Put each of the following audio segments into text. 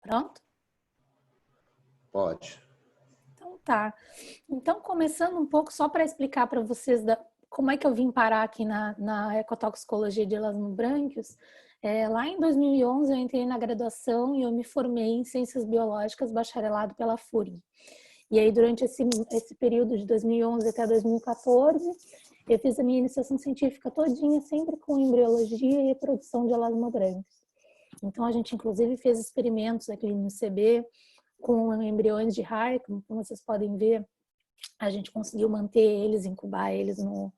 Pronto? Pode. Então tá. Então, começando um pouco só para explicar para vocês como é que eu vim parar aqui na ecotoxicologia de elasmobrânquios. Lá em 2011 eu entrei na graduação e eu me formei em Ciências Biológicas, bacharelado pela FURG. E aí, durante esse período de 2011 até 2014, eu fiz a minha iniciação científica todinha, sempre com embriologia e reprodução de elasmobrânquios. Então, a gente, inclusive, fez experimentos aqui no ICB com embriões de raia, como vocês podem ver, a gente conseguiu manter eles, incubar eles no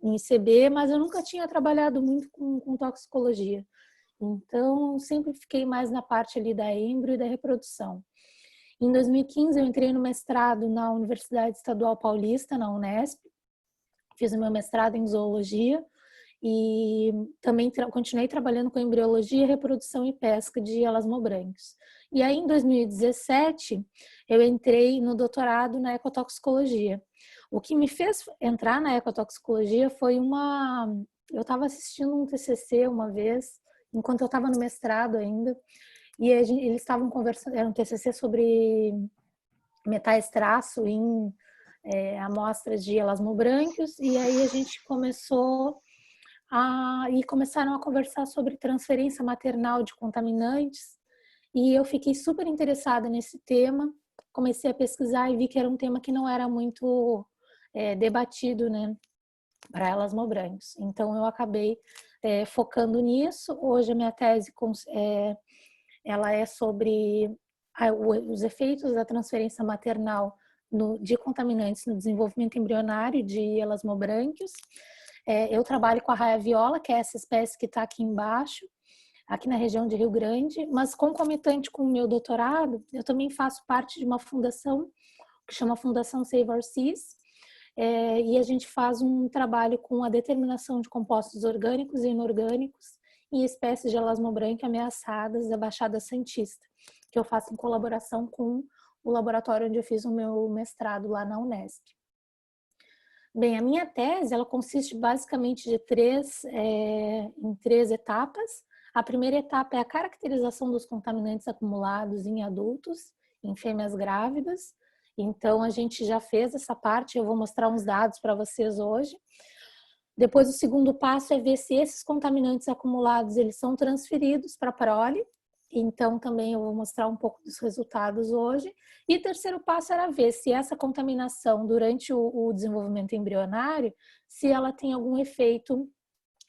ICB, mas eu nunca tinha trabalhado muito com toxicologia. Então, sempre fiquei mais na parte ali da embrio e da reprodução. Em 2015, eu entrei no mestrado na Universidade Estadual Paulista, na Unesp. Fiz o meu mestrado em zoologia e também continuei trabalhando com embriologia, reprodução e pesca de elasmobrânquios. E aí, em 2017, eu entrei no doutorado na ecotoxicologia. O que me fez entrar na ecotoxicologia foi eu estava assistindo um TCC uma vez, enquanto eu estava no mestrado ainda, e eles estavam conversando, era um TCC sobre metais traço em amostras de elasmobrânquios, e aí a gente começaram a conversar sobre transferência maternal de contaminantes, e eu fiquei super interessada nesse tema, comecei a pesquisar e vi que era um tema que não era muito debatido, né, para elasmobrânquios. Então eu acabei focando nisso. Hoje a minha tese ela é sobre os efeitos da transferência maternal de contaminantes no desenvolvimento embrionário de elasmobrânquios. Eu trabalho com a raia viola, que é essa espécie que está aqui embaixo, aqui na região de Rio Grande, mas concomitante com o meu doutorado, eu também faço parte de uma fundação que chama Fundação Save Our Seas, e a gente faz um trabalho com a determinação de compostos orgânicos e inorgânicos em espécies de elasmobrânquia ameaçadas da Baixada Santista, que eu faço em colaboração com o laboratório onde eu fiz o meu mestrado lá na Unesp. Bem, a minha tese, ela consiste basicamente de em três etapas. A primeira etapa é a caracterização dos contaminantes acumulados em adultos, em fêmeas grávidas. Então, a gente já fez essa parte, eu vou mostrar uns dados para vocês hoje. Depois, o segundo passo é ver se esses contaminantes acumulados, eles são transferidos para a prole. Então, também eu vou mostrar um pouco dos resultados hoje. E o terceiro passo era ver se essa contaminação durante o desenvolvimento embrionário, se ela tem algum efeito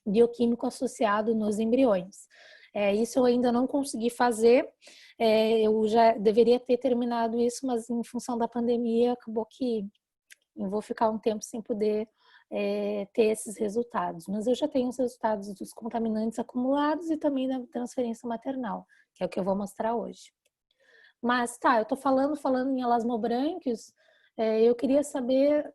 bioquímico associado nos embriões. Isso eu ainda não consegui fazer, eu já deveria ter terminado isso, mas em função da pandemia acabou que eu vou ficar um tempo sem poder ter esses resultados. Mas eu já tenho os resultados dos contaminantes acumulados e também da transferência maternal, que é o que eu vou mostrar hoje. Mas tá, eu tô falando em elasmobrânquios, eu queria saber,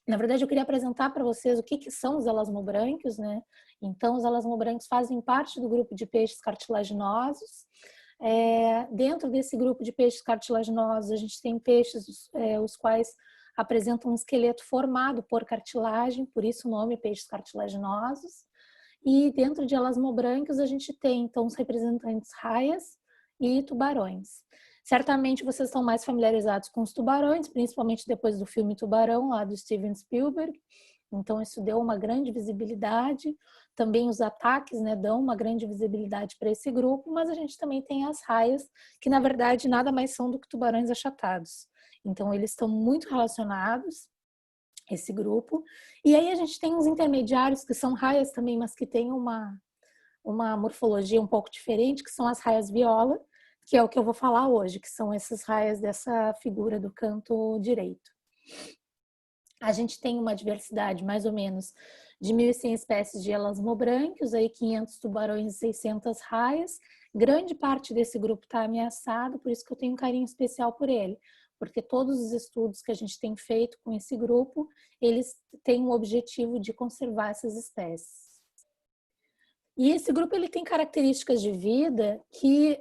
na verdade eu queria apresentar para vocês o que são os elasmobrânquios, né? Então os elasmobrânquios fazem parte do grupo de peixes cartilaginosos. Dentro desse grupo de peixes cartilaginosos a gente tem peixes os quais apresentam um esqueleto formado por cartilagem, por isso o nome peixes cartilaginosos. E dentro de elasmobrânquios a gente tem então os representantes raias e tubarões. Certamente vocês estão mais familiarizados com os tubarões, principalmente depois do filme Tubarão, lá do Steven Spielberg. Então isso deu uma grande visibilidade. Também os ataques, né, dão uma grande visibilidade para esse grupo, mas a gente também tem as raias, que na verdade nada mais são do que tubarões achatados. Então eles estão muito relacionados, esse grupo. E aí a gente tem os intermediários, que são raias também, mas que têm uma morfologia um pouco diferente, que são as raias viola, que é o que eu vou falar hoje, que são essas raias dessa figura do canto direito. A gente tem uma diversidade mais ou menos de 1.100 espécies de elasmobrânquios, aí 500 tubarões e 600 raias. Grande parte desse grupo está ameaçado, por isso que eu tenho um carinho especial por ele, porque todos os estudos que a gente tem feito com esse grupo, eles têm o objetivo de conservar essas espécies. E esse grupo ele tem características de vida que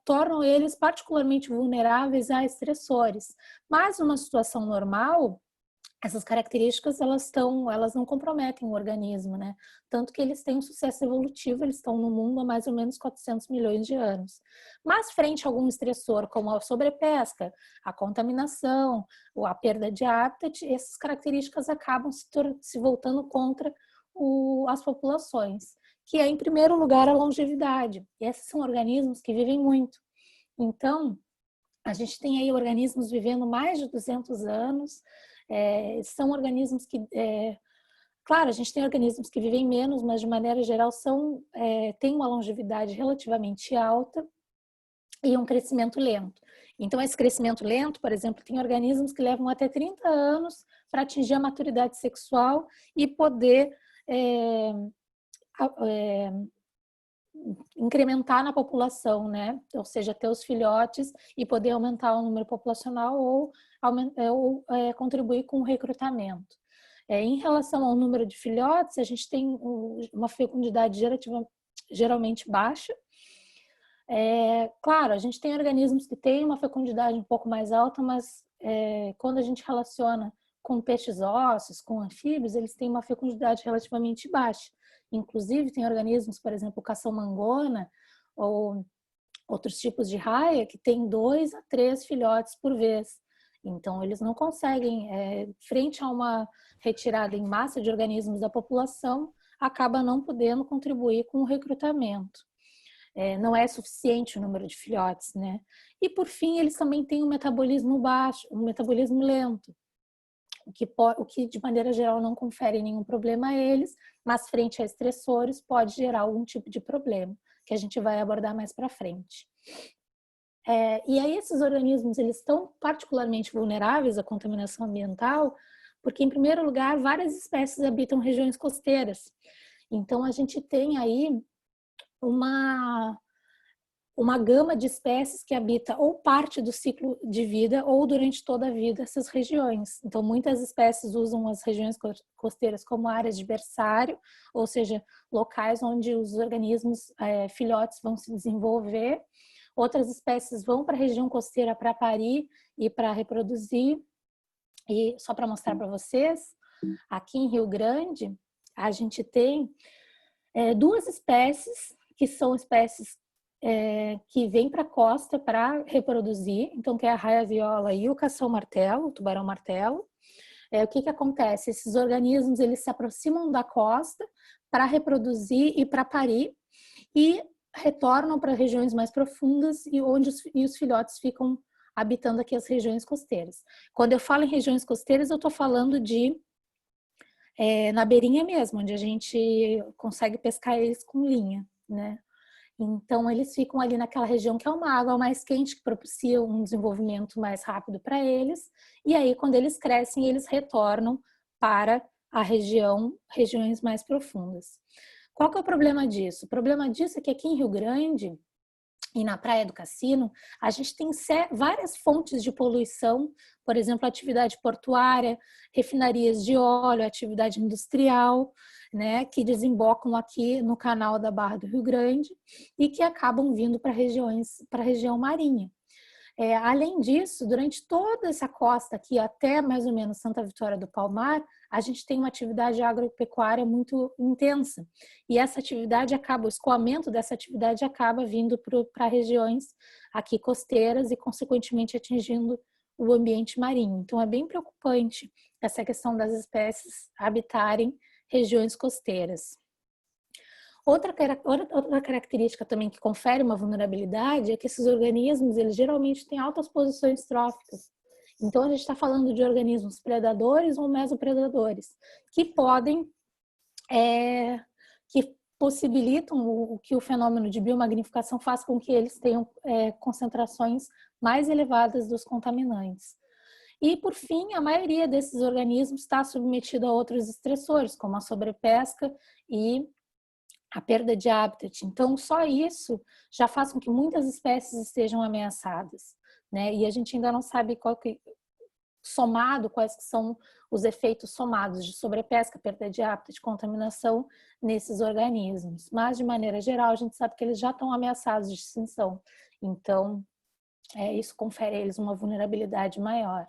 tornam eles particularmente vulneráveis a estressores. Mas numa situação normal, essas características, elas não comprometem o organismo, né? Tanto que eles têm um sucesso evolutivo, eles estão no mundo há mais ou menos 400 milhões de anos. Mas frente a algum estressor, como a sobrepesca, a contaminação, ou a perda de hábitat, essas características acabam se voltando contra as populações, que é, em primeiro lugar, a longevidade. E esses são organismos que vivem muito. Então, a gente tem aí organismos vivendo mais de 200 anos, são organismos que, claro, a gente tem organismos que vivem menos, mas de maneira geral têm uma longevidade relativamente alta e um crescimento lento. Então, esse crescimento lento, por exemplo, tem organismos que levam até 30 anos para atingir a maturidade sexual e poder incrementar na população, né? Ou seja, ter os filhotes e poder aumentar o número populacional ou contribuir com o recrutamento. Em relação ao número de filhotes, a gente tem uma fecundidade geralmente baixa. Claro, a gente tem organismos que têm uma fecundidade um pouco mais alta, mas quando a gente relaciona com peixes ósseos, com anfíbios, eles têm uma fecundidade relativamente baixa. Inclusive, tem organismos, por exemplo, cação-mangona ou outros tipos de raia que tem 2 a 3 filhotes por vez. Então, eles não conseguem, frente a uma retirada em massa de organismos da população, acaba não podendo contribuir com o recrutamento. Não é suficiente o número de filhotes, né? E, por fim, eles também têm um metabolismo baixo, um metabolismo lento. O que de maneira geral não confere nenhum problema a eles, mas frente a estressores pode gerar algum tipo de problema, que a gente vai abordar mais para frente. E aí esses organismos, eles estão particularmente vulneráveis à contaminação ambiental, porque, em primeiro lugar, várias espécies habitam regiões costeiras. Então, a gente tem aí uma gama de espécies que habita ou parte do ciclo de vida ou durante toda a vida essas regiões. Então, muitas espécies usam as regiões costeiras como áreas de berçário, ou seja, locais onde os organismos filhotes vão se desenvolver. Outras espécies vão para a região costeira para parir e para reproduzir. E só para mostrar para vocês, aqui em Rio Grande, a gente tem 2 espécies que são espécies que vêm para a costa para reproduzir, então que é a raia-viola e o cação-martelo, o tubarão-martelo. O que acontece? Esses organismos, eles se aproximam da costa para reproduzir e para parir e retornam para regiões mais profundas e onde os filhotes ficam habitando aqui as regiões costeiras. Quando eu falo em regiões costeiras, eu estou falando de na beirinha mesmo, onde a gente consegue pescar eles com linha, né? Então, eles ficam ali naquela região que é uma água mais quente, que propicia um desenvolvimento mais rápido para eles. E aí, quando eles crescem, eles retornam para a regiões mais profundas. Qual que é o problema disso? O problema disso é que aqui em Rio Grande e na Praia do Cassino, a gente tem várias fontes de poluição, por exemplo, atividade portuária, refinarias de óleo, atividade industrial, né, que desembocam aqui no canal da Barra do Rio Grande e que acabam vindo para a região marinha. Além disso, durante toda essa costa aqui, até mais ou menos Santa Vitória do Palmar, a gente tem uma atividade agropecuária muito intensa. E essa atividade o escoamento dessa atividade acaba vindo para regiões aqui costeiras e, consequentemente, atingindo o ambiente marinho. Então, é bem preocupante essa questão das espécies habitarem regiões costeiras. Outra característica também que confere uma vulnerabilidade é que esses organismos, eles geralmente têm altas posições tróficas. Então, a gente está falando de organismos predadores ou mesopredadores, que que possibilitam que o fenômeno de biomagnificação faça com que eles tenham concentrações mais elevadas dos contaminantes. E, por fim, a maioria desses organismos está submetida a outros estressores, como a sobrepesca e a perda de hábitat. Então, só isso já faz com que muitas espécies estejam ameaçadas, né? E a gente ainda não sabe quais que são os efeitos somados de sobrepesca, perda de hábitat, contaminação nesses organismos. Mas, de maneira geral, a gente sabe que eles já estão ameaçados de extinção. Então, isso confere a eles uma vulnerabilidade maior.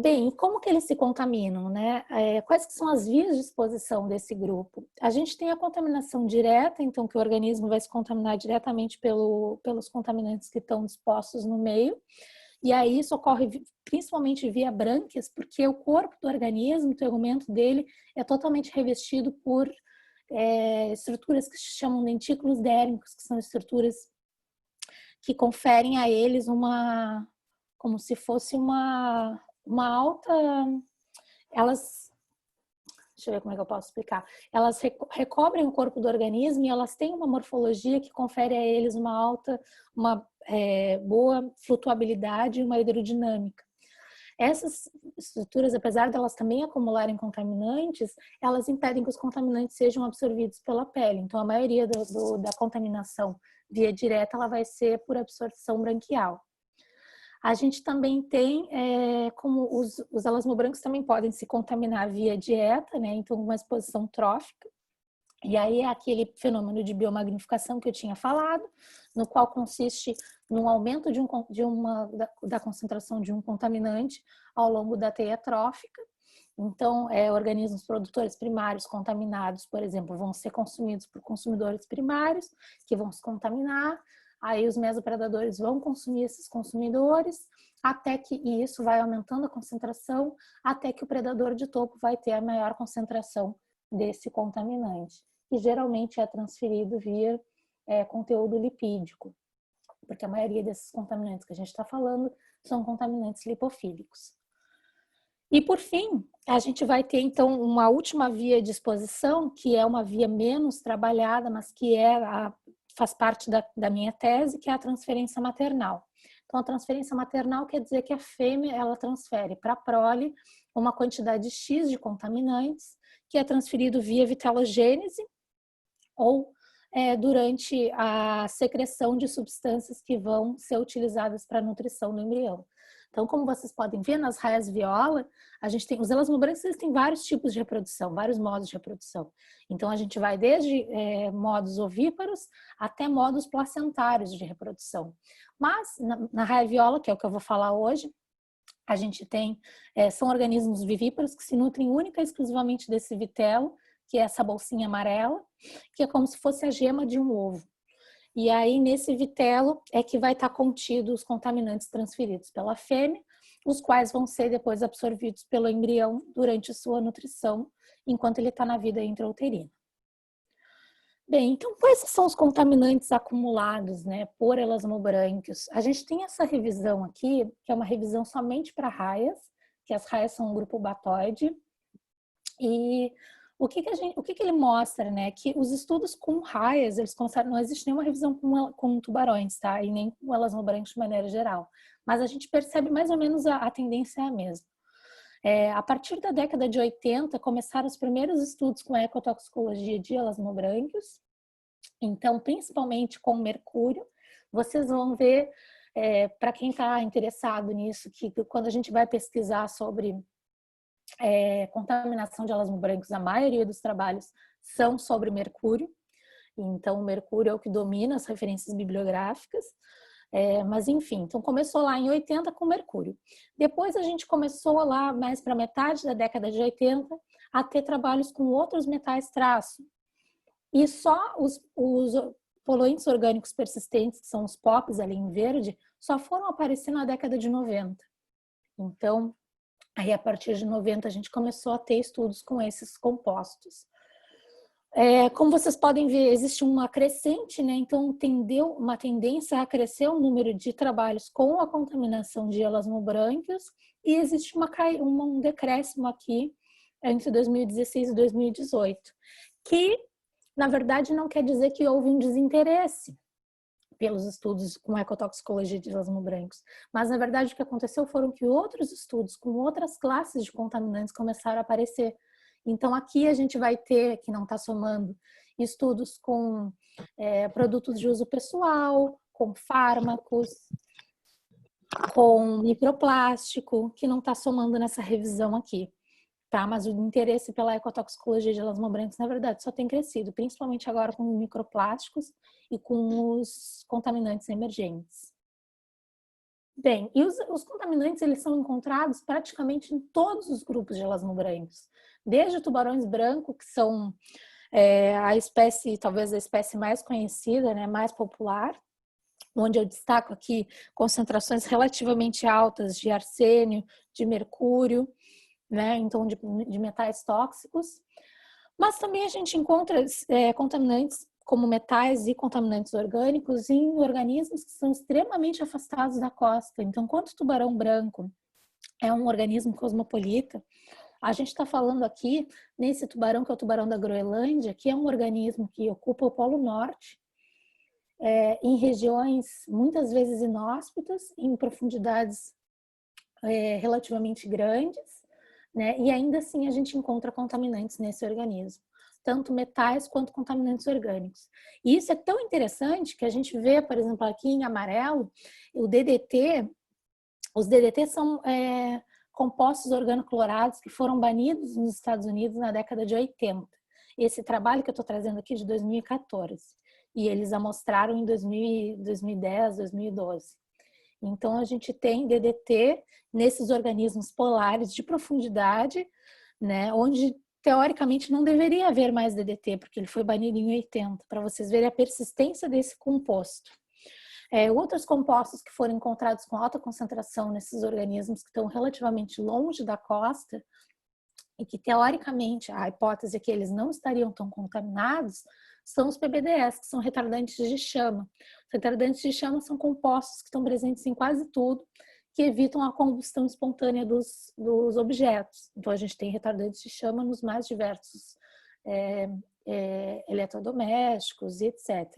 Bem, e como que eles se contaminam, né? Quais que são as vias de exposição desse grupo? A gente tem a contaminação direta, então que o organismo vai se contaminar diretamente pelos contaminantes que estão dispostos no meio, e aí isso ocorre principalmente via brânquias, porque o corpo do organismo, o tegumento dele, é totalmente revestido por estruturas que se chamam dentículos dérmicos, que são estruturas que conferem a eles como se fosse uma alta, elas, deixa eu ver como é que eu posso explicar, elas recobrem o corpo do organismo e elas têm uma morfologia que confere a eles uma boa flutuabilidade e uma hidrodinâmica. Essas estruturas, apesar de elas também acumularem contaminantes, elas impedem que os contaminantes sejam absorvidos pela pele. Então, a maioria da contaminação via direta, ela vai ser por absorção branquial. A gente também tem, como os elasmobrancos também podem se contaminar via dieta, né? Então, uma exposição trófica. E aí é aquele fenômeno de biomagnificação que eu tinha falado, no qual consiste no aumento da concentração de um contaminante ao longo da teia trófica. Então, organismos produtores primários contaminados, por exemplo, vão ser consumidos por consumidores primários, que vão se contaminar. Aí os mesopredadores vão consumir esses consumidores, e isso vai aumentando a concentração, até que o predador de topo vai ter a maior concentração desse contaminante, que geralmente é transferido via conteúdo lipídico, porque a maioria desses contaminantes que a gente está falando são contaminantes lipofílicos. E por fim, a gente vai ter então uma última via de exposição, que é uma via menos trabalhada, mas que faz parte da minha tese, que é a transferência maternal. Então, a transferência maternal quer dizer que a fêmea ela transfere para a prole uma quantidade X de contaminantes, que é transferido via vitalogênese ou durante a secreção de substâncias que vão ser utilizadas para a nutrição do embrião. Então, como vocês podem ver nas raias viola, a gente tem os elasmobrancos, eles têm vários tipos de reprodução, vários modos de reprodução. Então, a gente vai desde modos ovíparos até modos placentários de reprodução. Mas, na raia viola, que é o que eu vou falar hoje, a gente tem, são organismos vivíparos que se nutrem única e exclusivamente desse vitelo, que é essa bolsinha amarela, que é como se fosse a gema de um ovo. E aí, nesse vitelo, é que vai estar contido os contaminantes transferidos pela fêmea, os quais vão ser depois absorvidos pelo embrião durante sua nutrição, enquanto ele está na vida intrauterina. Bem, então quais são os contaminantes acumulados, né, por elasmobrânquios? A gente tem essa revisão aqui, que é uma revisão somente para raias, que as raias são um grupo batóide, e o que ele mostra, né? Que os estudos com raias, eles começaram, não existe nenhuma revisão com tubarões, tá? E nem com elasmobrancos de maneira geral. Mas a gente percebe mais ou menos a tendência é a mesma. A partir da década de 80, começaram os primeiros estudos com ecotoxicologia de elasmobrânquios. Então, principalmente com mercúrio, vocês vão ver, para quem está interessado nisso, que quando a gente vai pesquisar sobre contaminação de elasmobrancos, a maioria dos trabalhos são sobre mercúrio. Então, o mercúrio é o que domina as referências bibliográficas. Mas enfim, então começou lá em 80 com mercúrio. Depois a gente começou lá mais para metade da década de 80 a ter trabalhos com outros metais traço. E só os poluentes orgânicos persistentes, que são os POPs ali em verde, só foram aparecer na década de 90. Então, aí a partir de 90 a gente começou a ter estudos com esses compostos. Como vocês podem ver, existe uma crescente, né? Então tendeu uma tendência a crescer o número de trabalhos com a contaminação de elasmobrânquios e existe um decréscimo aqui entre 2016 e 2018, que na verdade não quer dizer que houve um desinteresse pelos estudos com ecotoxicologia de elasmobrancos, mas na verdade o que aconteceu foram que outros estudos com outras classes de contaminantes começaram a aparecer. Então aqui a gente vai ter, que não está somando, estudos com produtos de uso pessoal, com fármacos, com microplástico, que não está somando nessa revisão aqui. Tá, mas o interesse pela ecotoxicologia de elasmobrancos, na verdade, só tem crescido, principalmente agora com microplásticos e com os contaminantes emergentes. Bem, e os contaminantes, eles são encontrados praticamente em todos os grupos de elasmobranquis, desde tubarões brancos, que são a espécie, talvez a espécie mais conhecida, né, mais popular, onde eu destaco aqui concentrações relativamente altas de arsênio, de mercúrio, né, então de metais tóxicos. Mas também a gente encontra contaminantes como metais e contaminantes orgânicos em organismos que são extremamente afastados da costa. Então, enquanto o tubarão branco é um organismo cosmopolita, a gente está falando aqui nesse tubarão, que é o tubarão da Groenlândia, que é um organismo que ocupa o Polo Norte, em regiões muitas vezes inóspitas, em profundidades relativamente grandes, né? E ainda assim a gente encontra contaminantes nesse organismo, tanto metais quanto contaminantes orgânicos. E isso é tão interessante que a gente vê, por exemplo, aqui em amarelo, o DDT. Os DDT são compostos organoclorados que foram banidos nos Estados Unidos na década de 80. Esse trabalho que eu estou trazendo aqui é de 2014. E eles amostraram em 2010, 2012. Então, a gente tem DDT nesses organismos polares de profundidade, né, onde teoricamente não deveria haver mais DDT, porque ele foi banido em 80, para vocês verem a persistência desse composto. Outros compostos que foram encontrados com alta concentração nesses organismos que estão relativamente longe da costa e que, teoricamente, a hipótese é que eles não estariam tão contaminados, são os PBDS, que são retardantes de chama. Os retardantes de chama são compostos que estão presentes em quase tudo, que evitam a combustão espontânea dos objetos. Então, a gente tem retardantes de chama nos mais diversos eletrodomésticos e etc.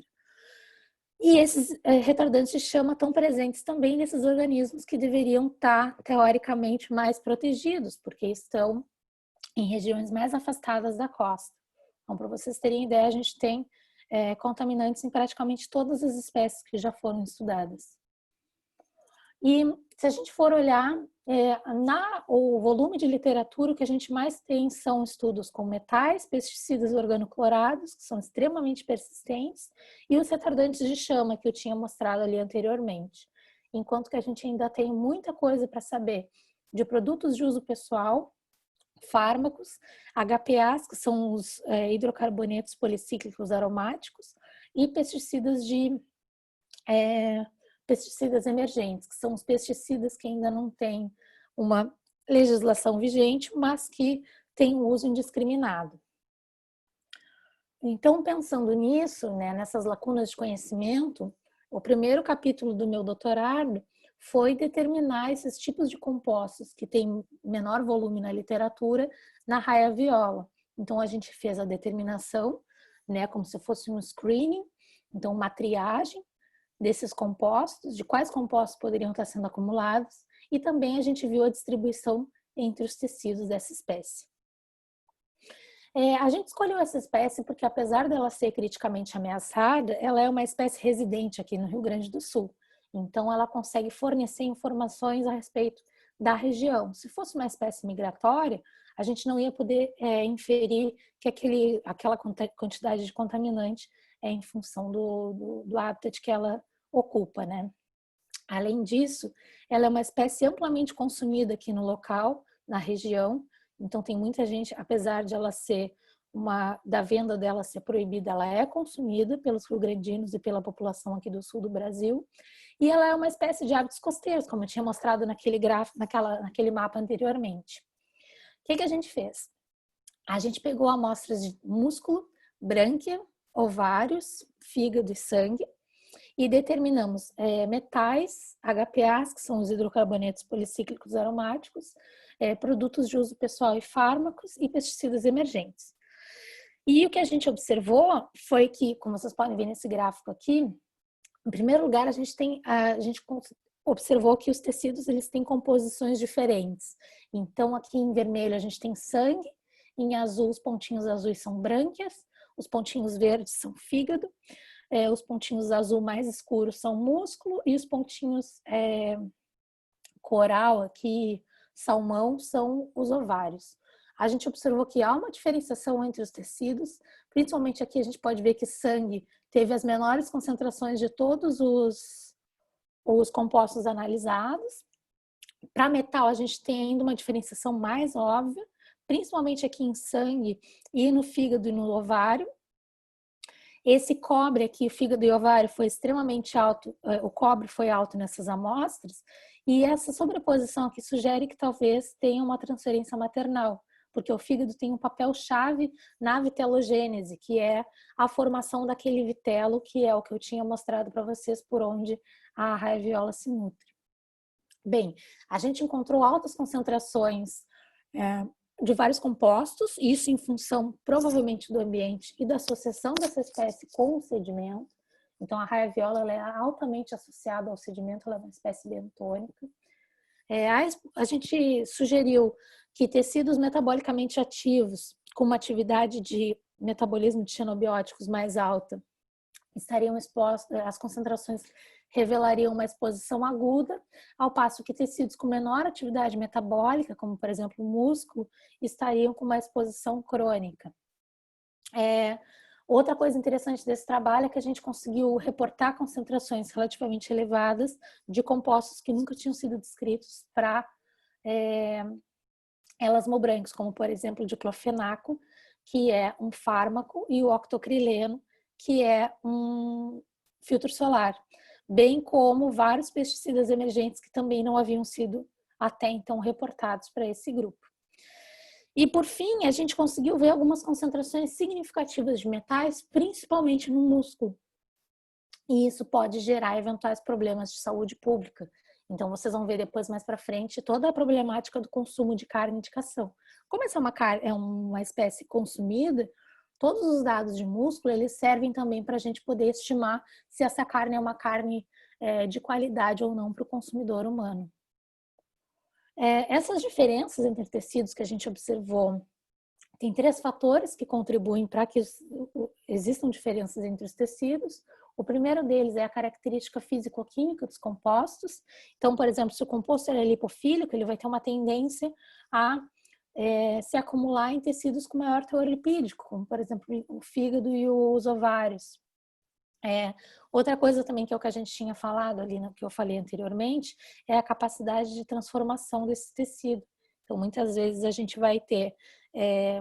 E esses retardantes de chama estão presentes também nesses organismos que deveriam estar, teoricamente, mais protegidos, porque estão em regiões mais afastadas da costa. Então, para vocês terem ideia, a gente tem contaminantes em praticamente todas as espécies que já foram estudadas. E se a gente for olhar o volume de literatura, o que a gente mais tem são estudos com metais, pesticidas organoclorados, que são extremamente persistentes, e os retardantes de chama, que eu tinha mostrado ali anteriormente. Enquanto que a gente ainda tem muita coisa para saber de produtos de uso pessoal, fármacos, HPAs, que são os hidrocarbonetos policíclicos aromáticos, e pesticidas pesticidas emergentes, que são os pesticidas que ainda não têm uma legislação vigente, mas que têm uso indiscriminado. Então, pensando nisso, né, nessas lacunas de conhecimento, o primeiro capítulo do meu doutorado foi determinar esses tipos de compostos que têm menor volume na literatura na raia viola. Então, a gente fez a determinação, né, como se fosse um screening, então uma triagem desses compostos, de quais compostos poderiam estar sendo acumulados, e também a gente viu a distribuição entre os tecidos dessa espécie. A gente escolheu essa espécie porque, apesar dela ser criticamente ameaçada, ela é uma espécie residente aqui no Rio Grande do Sul. Então, ela consegue fornecer informações a respeito da região. Se fosse uma espécie migratória, a gente não ia poder inferir que aquela quantidade de contaminante é em função do habitat que ela ocupa, né? Além disso, ela é uma espécie amplamente consumida aqui no local, na região. Então, tem muita gente, apesar de ela ser da venda dela ser proibida, ela é consumida pelos rio-grandinos e pela população aqui do sul do Brasil. E ela é uma espécie de hábitos costeiros, como eu tinha mostrado naquele gráfico, naquele mapa anteriormente. O que a gente fez? A gente pegou amostras de músculo, brânquia, ovários, fígado e sangue e determinamos metais, HPAs, que são os hidrocarbonetos policíclicos aromáticos, produtos de uso pessoal e fármacos e pesticidas emergentes. E o que a gente observou foi que, como vocês podem ver nesse gráfico aqui, em primeiro lugar, a gente observou que os tecidos eles têm composições diferentes. Então, aqui em vermelho a gente tem sangue, em azul os pontinhos azuis são brânquias, os pontinhos verdes são fígado, os pontinhos azul mais escuros são músculo e os pontinhos coral aqui, salmão, são os ovários. A gente observou que há uma diferenciação entre os tecidos, principalmente aqui a gente pode ver que sangue teve as menores concentrações de todos os compostos analisados. Para metal, a gente tem ainda uma diferenciação mais óbvia, principalmente aqui em sangue e no fígado e no ovário. Esse cobre aqui, o fígado e o ovário, foi extremamente alto, o cobre foi alto nessas amostras, e essa sobreposição aqui sugere que talvez tenha uma transferência maternal, porque o fígado tem um papel-chave na vitelogênese, que é a formação daquele vitelo, que é o que eu tinha mostrado para vocês por onde a raia-viola se nutre. Bem, a gente encontrou altas concentrações de vários compostos, isso em função provavelmente do ambiente e da associação dessa espécie com o sedimento. Então, a raia-viola ela é altamente associada ao sedimento, ela é uma espécie bentônica. A gente sugeriu que tecidos metabolicamente ativos, com uma atividade de metabolismo de xenobióticos mais alta, estariam expostos, as concentrações revelariam uma exposição aguda, ao passo que tecidos com menor atividade metabólica, como por exemplo o músculo, estariam com uma exposição crônica. Outra coisa interessante desse trabalho é que a gente conseguiu reportar concentrações relativamente elevadas de compostos que nunca tinham sido descritos para elasmobrancos, como por exemplo o diclofenaco, que é um fármaco, e o octocrileno, que é um filtro solar, bem como vários pesticidas emergentes que também não haviam sido até então reportados para esse grupo. E por fim, a gente conseguiu ver algumas concentrações significativas de metais, principalmente no músculo. E isso pode gerar eventuais problemas de saúde pública. Então, vocês vão ver depois, mais para frente, toda a problemática do consumo de carne de cação. Como essa é uma espécie consumida, todos os dados de músculo, eles servem também para a gente poder estimar se essa carne é uma carne de qualidade ou não para o consumidor humano. Essas diferenças entre tecidos que a gente observou, tem 3 fatores que contribuem para que existam diferenças entre os tecidos. O primeiro deles é a característica físico-química dos compostos. Então, por exemplo, se o composto é lipofílico, ele vai ter uma tendência a se acumular em tecidos com maior teor lipídico, como por exemplo o fígado e os ovários. Outra coisa também que é o que a gente tinha falado ali, no que eu falei anteriormente, é a capacidade de transformação desse tecido. Então, muitas vezes a gente vai ter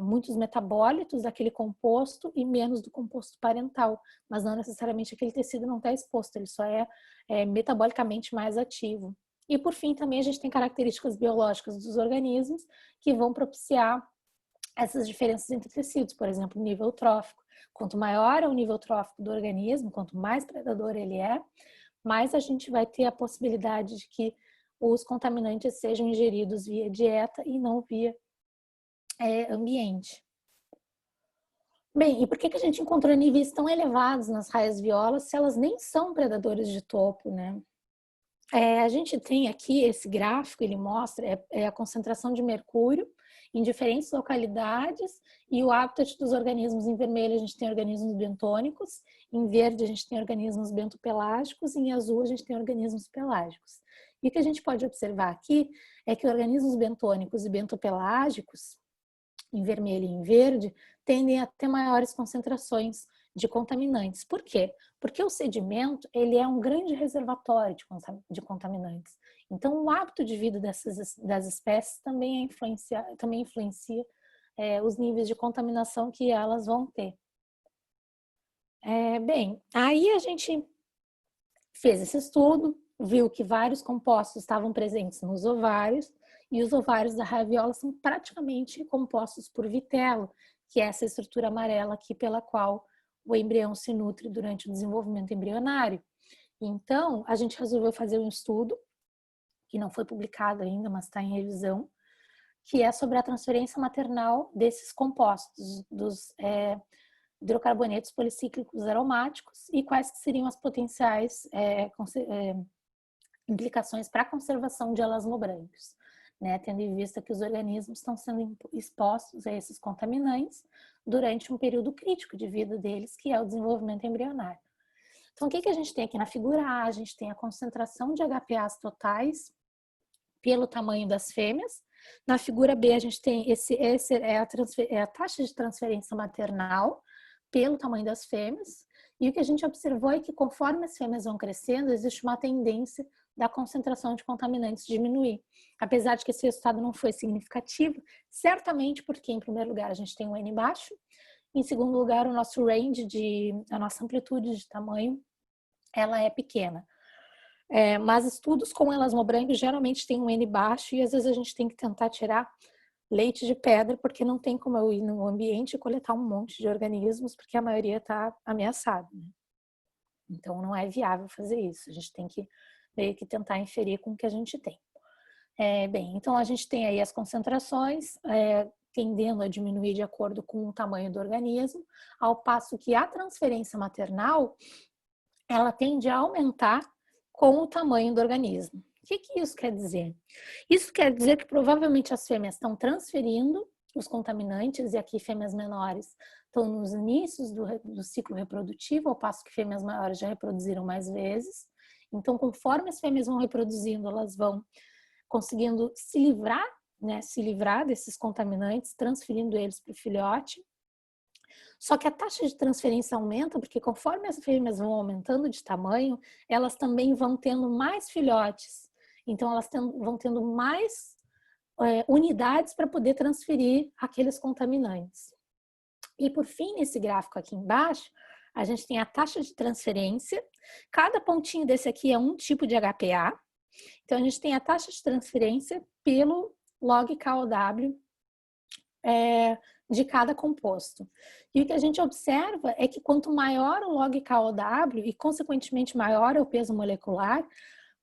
muitos metabólitos daquele composto e menos do composto parental, mas não necessariamente aquele tecido não está exposto, ele só é metabolicamente mais ativo. E por fim, também a gente tem características biológicas dos organismos que vão propiciar essas diferenças entre tecidos, por exemplo, o nível trófico. Quanto maior é o nível trófico do organismo, quanto mais predador ele é, mais a gente vai ter a possibilidade de que os contaminantes sejam ingeridos via dieta e não via ambiente. Bem, e por que a gente encontrou níveis tão elevados nas raias-violas se elas nem são predadores de topo, né? A gente tem aqui esse gráfico, ele mostra a concentração de mercúrio em diferentes localidades e o habitat dos organismos. Em vermelho a gente tem organismos bentônicos, em verde a gente tem organismos bentopelágicos e em azul a gente tem organismos pelágicos. E o que a gente pode observar aqui é que organismos bentônicos e bentopelágicos, em vermelho e em verde, tendem a ter maiores concentrações de contaminantes. Por quê? Porque o sedimento ele é um grande reservatório de contaminantes. Então, o hábito de vida das espécies também influencia os níveis de contaminação que elas vão ter. Bem, aí a gente fez esse estudo, viu que vários compostos estavam presentes nos ovários, e os ovários da raia-viola são praticamente compostos por vitelo, que é essa estrutura amarela aqui pela qual o embrião se nutre durante o desenvolvimento embrionário. Então, a gente resolveu fazer um estudo, que não foi publicado ainda, mas está em revisão, que é sobre a transferência maternal desses compostos, dos hidrocarbonetos policíclicos aromáticos, e quais seriam as potenciais implicações para a conservação de elasmobrancos, né? Tendo em vista que os organismos estão sendo expostos a esses contaminantes durante um período crítico de vida deles, que é o desenvolvimento embrionário. Então, o que a gente tem aqui na figura A? A gente tem a concentração de HPAs totais pelo tamanho das fêmeas. Na figura B, a gente tem a taxa de transferência maternal pelo tamanho das fêmeas. E o que a gente observou é que conforme as fêmeas vão crescendo, existe uma tendência da concentração de contaminantes diminuir. Apesar de que esse resultado não foi significativo, certamente porque, em primeiro lugar, a gente tem um N baixo, em segundo lugar, o nosso range, a nossa amplitude de tamanho, ela é pequena. Mas estudos com elasmobranquio geralmente têm um N baixo e às vezes a gente tem que tentar tirar leite de pedra, porque não tem como eu ir no ambiente e coletar um monte de organismos, porque a maioria está ameaçada, né? Então não é viável fazer isso, a gente tem que meio que tentar inferir com o que a gente tem. Bem, então a gente tem aí as concentrações tendendo a diminuir de acordo com o tamanho do organismo, ao passo que a transferência maternal, ela tende a aumentar com o tamanho do organismo. O que isso quer dizer? Isso quer dizer que provavelmente as fêmeas estão transferindo os contaminantes, e aqui fêmeas menores estão nos inícios do ciclo reprodutivo, ao passo que fêmeas maiores já reproduziram mais vezes. Então, conforme as fêmeas vão reproduzindo, elas vão conseguindo se livrar desses contaminantes, transferindo eles para o filhote. Só que a taxa de transferência aumenta porque conforme as fêmeas vão aumentando de tamanho, elas também vão tendo mais filhotes. Então, elas vão tendo mais unidades para poder transferir aqueles contaminantes. E por fim, nesse gráfico aqui embaixo, a gente tem a taxa de transferência. Cada pontinho desse aqui é um tipo de HPA. Então, a gente tem a taxa de transferência pelo log KOW de cada composto. E o que a gente observa é que quanto maior o log KOW e, consequentemente, maior é o peso molecular,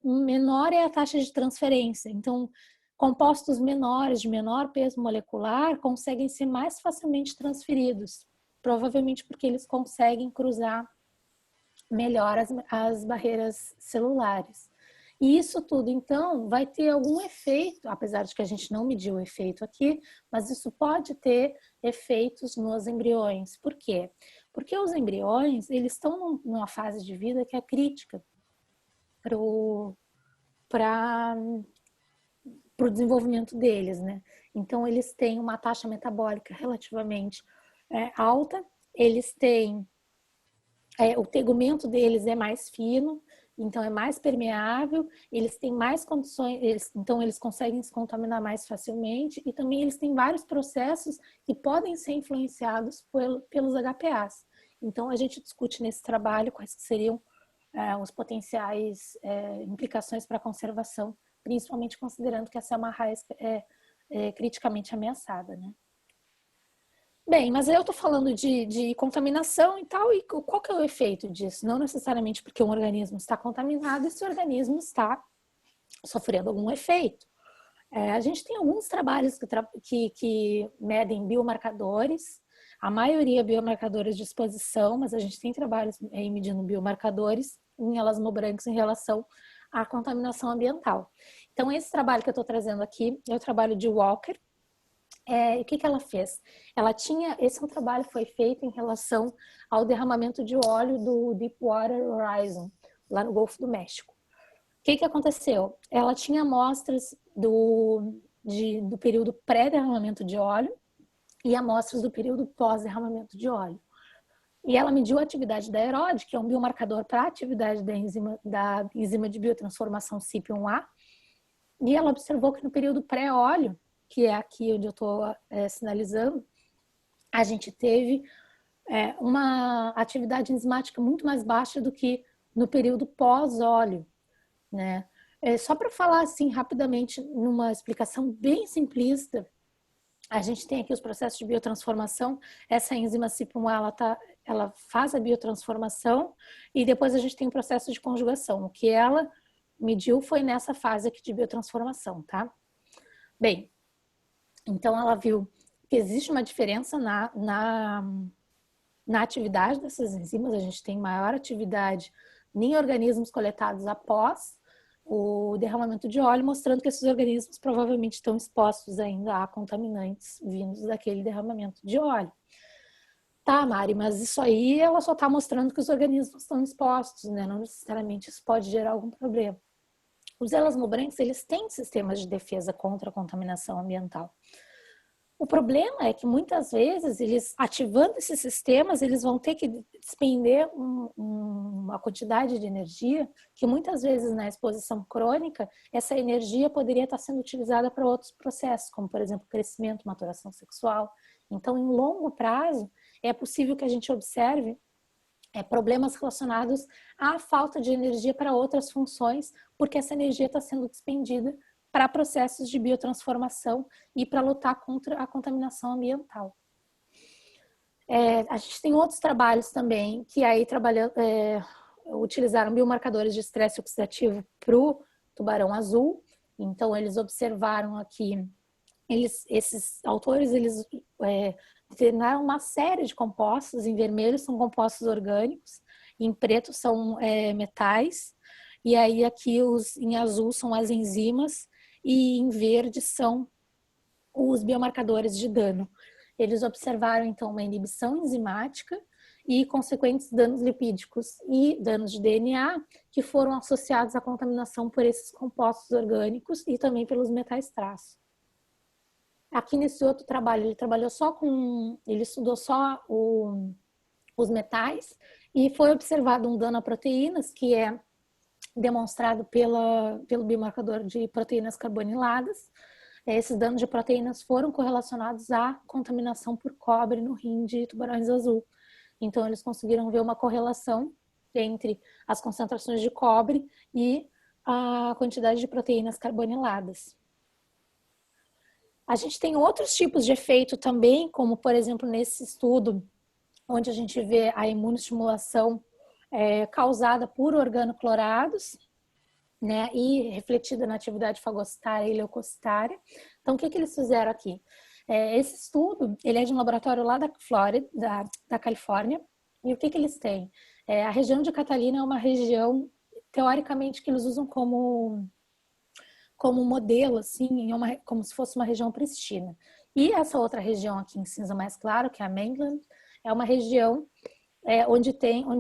menor é a taxa de transferência. Então, compostos menores, de menor peso molecular, conseguem ser mais facilmente transferidos, provavelmente porque eles conseguem cruzar melhor as barreiras celulares. E isso tudo, então, vai ter algum efeito, apesar de que a gente não mediu o efeito aqui, mas isso pode ter efeitos nos embriões. Por quê? Porque os embriões, eles estão numa fase de vida que é crítica para o desenvolvimento deles, né? Então, eles têm uma taxa metabólica relativamente alta, eles têm o tegumento deles é mais fino, então é mais permeável, eles têm mais condições, então eles conseguem se contaminar mais facilmente e também eles têm vários processos que podem ser influenciados pelos HPAs. Então a gente discute nesse trabalho quais seriam os potenciais implicações para a conservação, principalmente considerando que essa é uma raiz criticamente ameaçada, né? Bem, mas eu estou falando de contaminação e tal, e qual que é o efeito disso? Não necessariamente porque um organismo está contaminado, esse organismo está sofrendo algum efeito. A gente tem alguns trabalhos que medem biomarcadores, a maioria biomarcadores de exposição, mas a gente tem trabalhos medindo biomarcadores em elasmobranquios em relação à contaminação ambiental. Então, esse trabalho que eu estou trazendo aqui é o trabalho de Walker. O que ela fez? Esse é um trabalho que foi feito em relação ao derramamento de óleo do Deepwater Horizon, lá no Golfo do México. O que aconteceu? Ela tinha amostras do período pré-derramamento de óleo e amostras do período pós-derramamento de óleo. E ela mediu a atividade da Aerode, que é um biomarcador para a atividade da enzima de biotransformação CYP1A, e ela observou que no período pré-óleo, que é aqui onde eu estou sinalizando, a gente teve uma atividade enzimática muito mais baixa do que no período pós-óleo, né? Só para falar assim rapidamente, numa explicação bem simplista, a gente tem aqui os processos de biotransformação. Essa enzima CYP1A, ela faz a biotransformação e depois a gente tem o processo de conjugação. O que ela mediu foi nessa fase aqui de biotransformação, tá? Bem, então ela viu que existe uma diferença na atividade dessas enzimas. A gente tem maior atividade em organismos coletados após o derramamento de óleo, mostrando que esses organismos provavelmente estão expostos ainda a contaminantes vindos daquele derramamento de óleo. Tá, Mari, mas isso aí ela só está mostrando que os organismos estão expostos, né? Não necessariamente isso pode gerar algum problema. Os elasmobranquios, eles têm sistemas de defesa contra a contaminação ambiental. O problema é que muitas vezes, eles ativando esses sistemas, eles vão ter que despender uma quantidade de energia que muitas vezes na exposição crônica, essa energia poderia estar sendo utilizada para outros processos, como por exemplo, crescimento, maturação sexual. Então, em longo prazo, é possível que a gente observe problemas relacionados à falta de energia para outras funções, porque essa energia está sendo despendida para processos de biotransformação e para lutar contra a contaminação ambiental. A gente tem outros trabalhos também que aí utilizaram biomarcadores de estresse oxidativo para o tubarão azul. Então, eles observaram aqui, esses autores, eles determinaram uma série de compostos. Em vermelho são compostos orgânicos, em preto são metais, e aí aqui em azul são as enzimas, e em verde são os biomarcadores de dano. Eles observaram, então, uma inibição enzimática e consequentes danos lipídicos e danos de DNA que foram associados à contaminação por esses compostos orgânicos e também pelos metais traço. Aqui nesse outro trabalho, ele estudou só os metais e foi observado um dano a proteínas que é demonstrado pelo biomarcador de proteínas carboniladas. Esses danos de proteínas foram correlacionados à contaminação por cobre no rim de tubarões azul. Então, eles conseguiram ver uma correlação entre as concentrações de cobre e a quantidade de proteínas carboniladas. A gente tem outros tipos de efeito também, como, por exemplo, nesse estudo, onde a gente vê a imunostimulação causada por organoclorados, né, e refletida na atividade fagocitária e leucocitária. Então, o que eles fizeram aqui? Esse estudo, ele é de um laboratório lá da Flórida, da Califórnia, e o que eles têm? A região de Catalina é uma região, teoricamente, que eles usam como modelo, assim, como se fosse uma região pristina. E essa outra região aqui em cinza mais claro, que é a Mainland, é uma região onde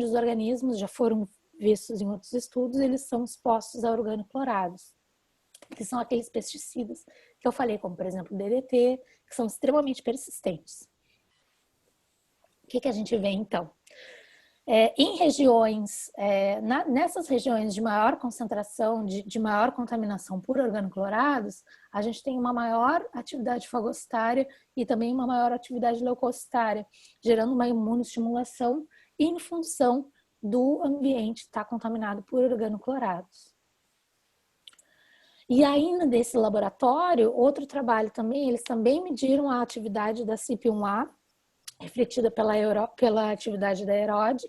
os organismos já foram vistos em outros estudos, eles são expostos a organoclorados, que são aqueles pesticidas que eu falei, como por exemplo o DDT, que são extremamente persistentes. O que a gente vê então? Em regiões, nessas regiões de maior concentração, de maior contaminação por organoclorados, a gente tem uma maior atividade fagocitária e também uma maior atividade leucocitária, gerando uma imunostimulação em função do ambiente estar contaminado por organoclorados. E ainda desse laboratório, outro trabalho também, eles também mediram a atividade da CYP1A, refletida pela atividade da Herode.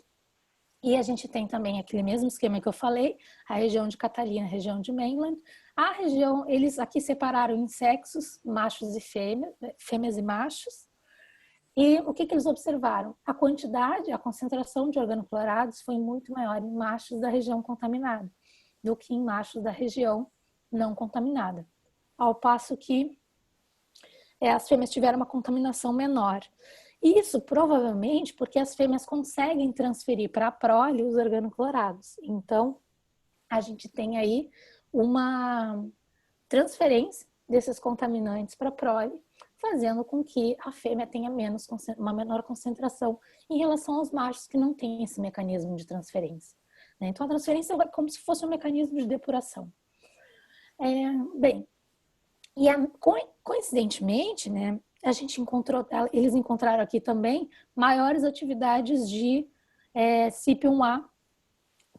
E a gente tem também aquele mesmo esquema que eu falei, a região de Catalina, a região de Mainland. A região, eles aqui separaram em sexos, machos e fêmeas e machos. E o que eles observaram? A concentração de organoclorados foi muito maior em machos da região contaminada do que em machos da região não contaminada. Ao passo que as fêmeas tiveram uma contaminação menor. Isso provavelmente porque as fêmeas conseguem transferir para a prole os organoclorados. Então, a gente tem aí uma transferência desses contaminantes para a prole, fazendo com que a fêmea tenha uma menor concentração em relação aos machos que não têm esse mecanismo de transferência. Então, a transferência é como se fosse um mecanismo de depuração. E coincidentemente, né, eles encontraram aqui também maiores atividades de CYP1A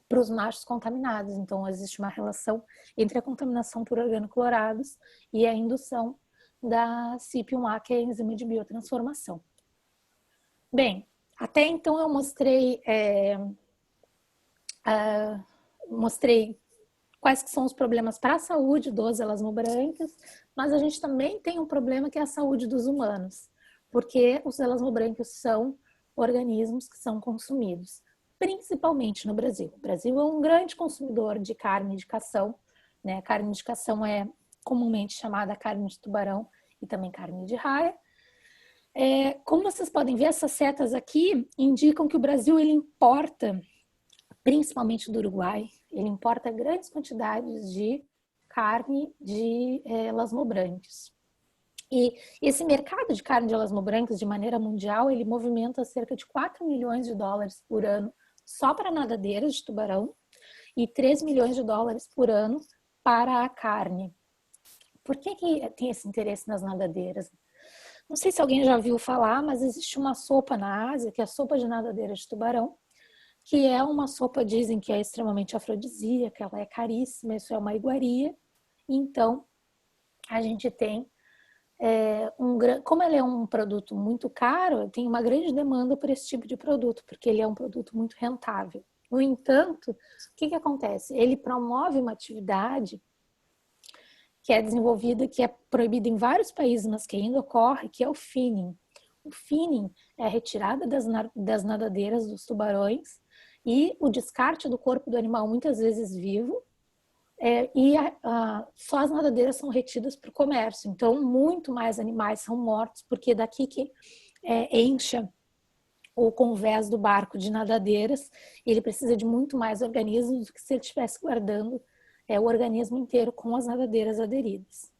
para os machos contaminados. Então, existe uma relação entre a contaminação por organoclorados e a indução da CYP1A, que é a enzima de biotransformação. Bem, até então eu mostrei quais que são os problemas para a saúde dos elasmobrancos, mas a gente também tem um problema que é a saúde dos humanos, porque os elasmobrancos são organismos que são consumidos, principalmente no Brasil. O Brasil é um grande consumidor de carne de cação, né? Carne de cação é comumente chamada carne de tubarão e também carne de raia. Como vocês podem ver, essas setas aqui indicam que o Brasil ele importa, principalmente do Uruguai, ele importa grandes quantidades de carne de elasmobranquios. E esse mercado de carne de elasmobrancos, de maneira mundial, ele movimenta cerca de 4 milhões de dólares por ano só para nadadeiras de tubarão e 3 milhões de dólares por ano para a carne. Por que tem esse interesse nas nadadeiras? Não sei se alguém já ouviu falar, mas existe uma sopa na Ásia, que é a sopa de nadadeira de tubarão, que é uma sopa, dizem que é extremamente afrodisíaca, ela é caríssima, isso é uma iguaria. Então, a gente tem, como ele é um produto muito caro, tem uma grande demanda por esse tipo de produto, porque ele é um produto muito rentável. No entanto, o que acontece? Ele promove uma atividade que é desenvolvida, que é proibida em vários países, mas que ainda ocorre, que é o finning. O finning é a retirada das nadadeiras dos tubarões e o descarte do corpo do animal, muitas vezes vivo, só as nadadeiras são retidas para o comércio. Então, muito mais animais são mortos, porque daqui que encha o convés do barco de nadadeiras, ele precisa de muito mais organismos do que se ele estivesse guardando o organismo inteiro com as nadadeiras aderidas.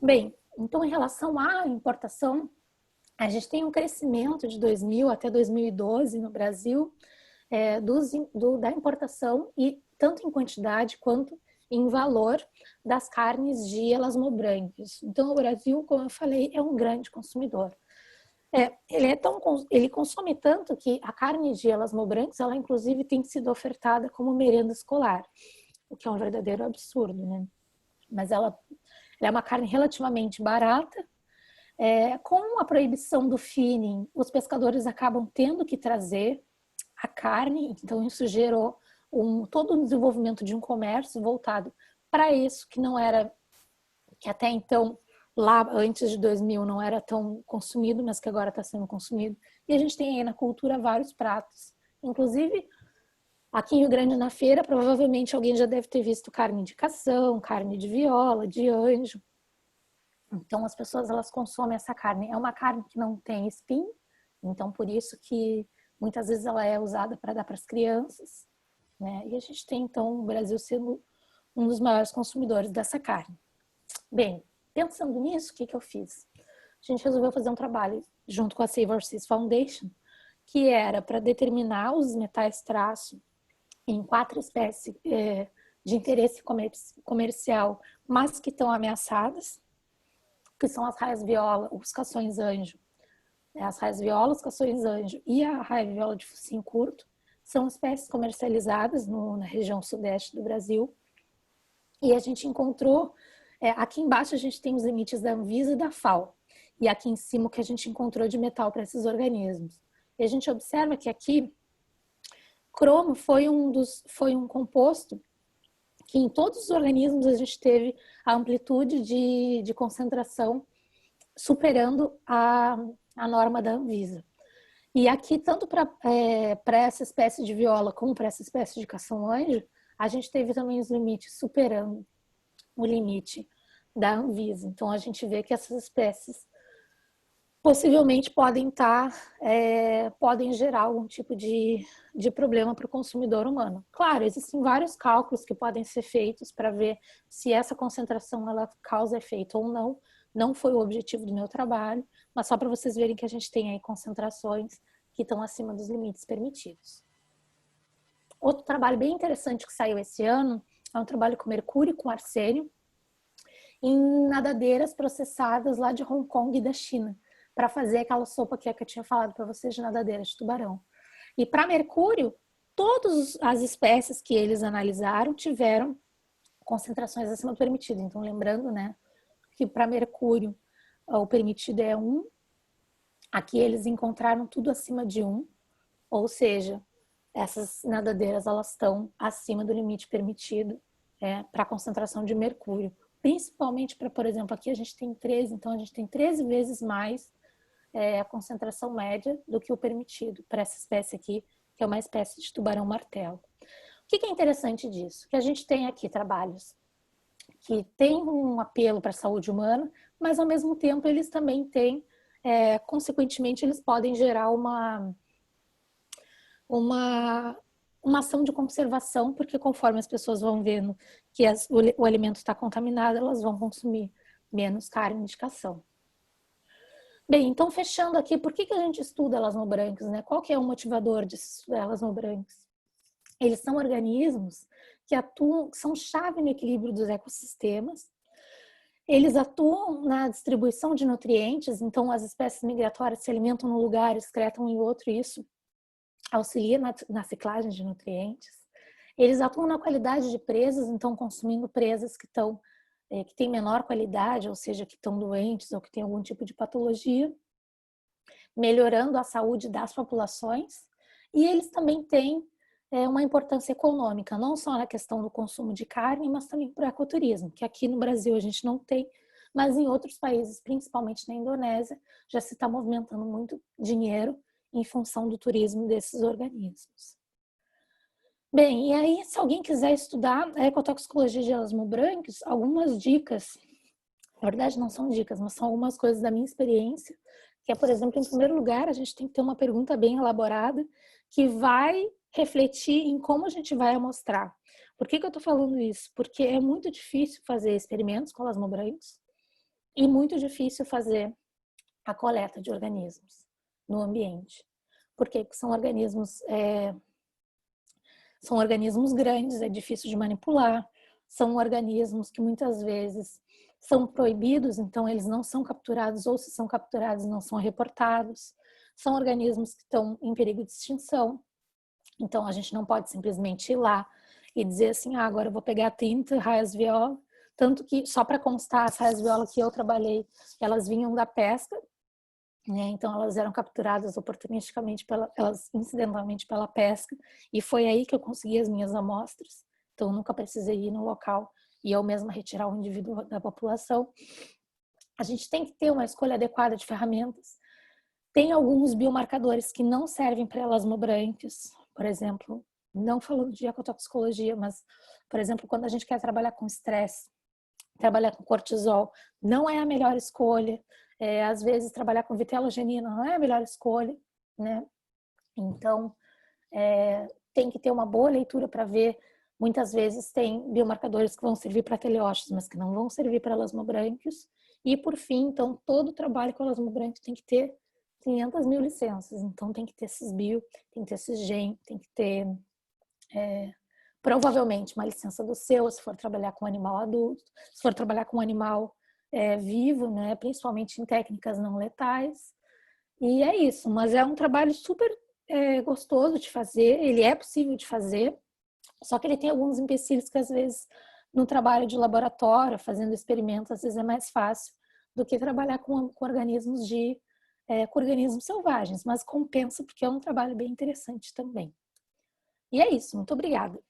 Bem, então em relação à importação, a gente tem um crescimento de 2000 até 2012 no Brasil da importação, e tanto em quantidade quanto em valor das carnes de elasmobrancos. Então o Brasil, como eu falei, é um grande consumidor. Ele consome tanto que a carne de elasmobrancos, ela inclusive tem sido ofertada como merenda escolar, o que é um verdadeiro absurdo, né? Mas ela é uma carne relativamente barata. Com a proibição do finning, os pescadores acabam tendo que trazer a carne, então isso gerou todo o desenvolvimento de um comércio voltado para isso, que até então, lá antes de 2000, não era tão consumido, mas que agora está sendo consumido. E a gente tem aí na cultura vários pratos, inclusive aqui em Rio Grande, na feira, provavelmente alguém já deve ter visto carne de cação, carne de viola, de anjo. Então as pessoas, elas consomem essa carne. É uma carne que não tem espinho, então por isso que muitas vezes ela é usada para dar para as crianças, né? E a gente tem então o Brasil sendo um dos maiores consumidores dessa carne. Bem, pensando nisso, o que eu fiz? A gente resolveu fazer um trabalho junto com a Save Our Seas Foundation, que era para determinar os metais traço em 4 espécies de interesse comercial, mas que estão ameaçadas, que são as raias-viola, os cações-anjo. As raias-viola, os cações-anjo e a raia-viola de focinho curto são espécies comercializadas na região sudeste do Brasil. E a gente encontrou, aqui embaixo a gente tem os limites da Anvisa e da FAO, e aqui em cima o que a gente encontrou de metal para esses organismos. E a gente observa que aqui cromo foi um composto que em todos os organismos a gente teve a amplitude de concentração superando a norma da Anvisa. E aqui, tanto para essa espécie de viola como para essa espécie de cação-anjo, a gente teve também os limites superando o limite da Anvisa. Então, a gente vê que essas espécies possivelmente podem gerar algum tipo de problema para o consumidor humano. Claro, existem vários cálculos que podem ser feitos para ver se essa concentração ela causa efeito ou não. Não foi o objetivo do meu trabalho, mas só para vocês verem que a gente tem aí concentrações que estão acima dos limites permitidos. Outro trabalho bem interessante que saiu esse ano é um trabalho com mercúrio e com arsênio em nadadeiras processadas lá de Hong Kong e da China, para fazer aquela sopa que eu tinha falado para vocês de nadadeira de tubarão. E para mercúrio, todas as espécies que eles analisaram tiveram concentrações acima do permitido. Então, lembrando, né, que para mercúrio o permitido é 1, aqui eles encontraram tudo acima de 1, ou seja, essas nadadeiras elas estão acima do limite permitido para a concentração de mercúrio. Principalmente para, por exemplo, aqui a gente tem 13, então a gente tem 13 vezes mais a concentração média do que o permitido para essa espécie aqui, que é uma espécie de tubarão-martelo. O que é interessante disso? Que a gente tem aqui trabalhos que têm um apelo para a saúde humana, mas ao mesmo tempo eles também têm, consequentemente, eles podem gerar uma ação de conservação, porque conforme as pessoas vão vendo que o alimento está contaminado, elas vão consumir menos carne e indicação. Bem, então fechando aqui, por que a gente estuda elasmobrancos, né? Qual que é o motivador de estudar elasmobrancos? Eles são organismos que atuam, que são chave no equilíbrio dos ecossistemas. Eles atuam na distribuição de nutrientes, então as espécies migratórias se alimentam num lugar, excretam em outro, e isso auxilia na ciclagem de nutrientes. Eles atuam na qualidade de presas, então consumindo presas que têm menor qualidade, ou seja, que estão doentes ou que têm algum tipo de patologia, melhorando a saúde das populações. E eles também têm uma importância econômica, não só na questão do consumo de carne, mas também para o ecoturismo, que aqui no Brasil a gente não tem, mas em outros países, principalmente na Indonésia, já se está movimentando muito dinheiro em função do turismo desses organismos. Bem, e aí, se alguém quiser estudar a ecotoxicologia de elasmobrancos, algumas dicas, na verdade não são dicas, mas são algumas coisas da minha experiência, que é, por exemplo, em primeiro lugar, a gente tem que ter uma pergunta bem elaborada, que vai refletir em como a gente vai amostrar. Por que eu estou falando isso? Porque é muito difícil fazer experimentos com elasmobrancos e muito difícil fazer a coleta de organismos no ambiente. Por quê? Porque são organismos grandes, é difícil de manipular, são organismos que muitas vezes são proibidos, então eles não são capturados, ou se são capturados não são reportados, são organismos que estão em perigo de extinção, então a gente não pode simplesmente ir lá e dizer assim, agora eu vou pegar 30 raias-viola, tanto que, só para constar, as raias-viola que eu trabalhei, elas vinham da pesca, né? Então elas eram capturadas oportunisticamente, incidentalmente pela pesca, e foi aí que eu consegui as minhas amostras, então eu nunca precisei ir no local e eu mesma retirar o indivíduo da população. A gente tem que ter uma escolha adequada de ferramentas. Tem alguns biomarcadores que não servem para elasmobrancos, por exemplo, não falando de ecotoxicologia, mas, por exemplo, quando a gente quer trabalhar com estresse, trabalhar com cortisol, não é a melhor escolha. Às vezes, trabalhar com vitelogenina não é a melhor escolha, né? Então, tem que ter uma boa leitura para ver. Muitas vezes tem biomarcadores que vão servir para teleócitos, mas que não vão servir para elasmobrancos. E, por fim, então, todo trabalho com elasmobrancos tem que ter 500 mil licenças. Então, tem que ter cisbio, tem que ter cisgen, tem que ter... provavelmente uma licença do seu, se for trabalhar com animal adulto, se for trabalhar com animal vivo, né, principalmente em técnicas não letais. E é isso, mas é um trabalho super gostoso de fazer, ele é possível de fazer, só que ele tem alguns empecilhos que às vezes no trabalho de laboratório, fazendo experimentos, às vezes é mais fácil do que trabalhar com organismos com organismos selvagens, mas compensa porque é um trabalho bem interessante também. E é isso, muito obrigada.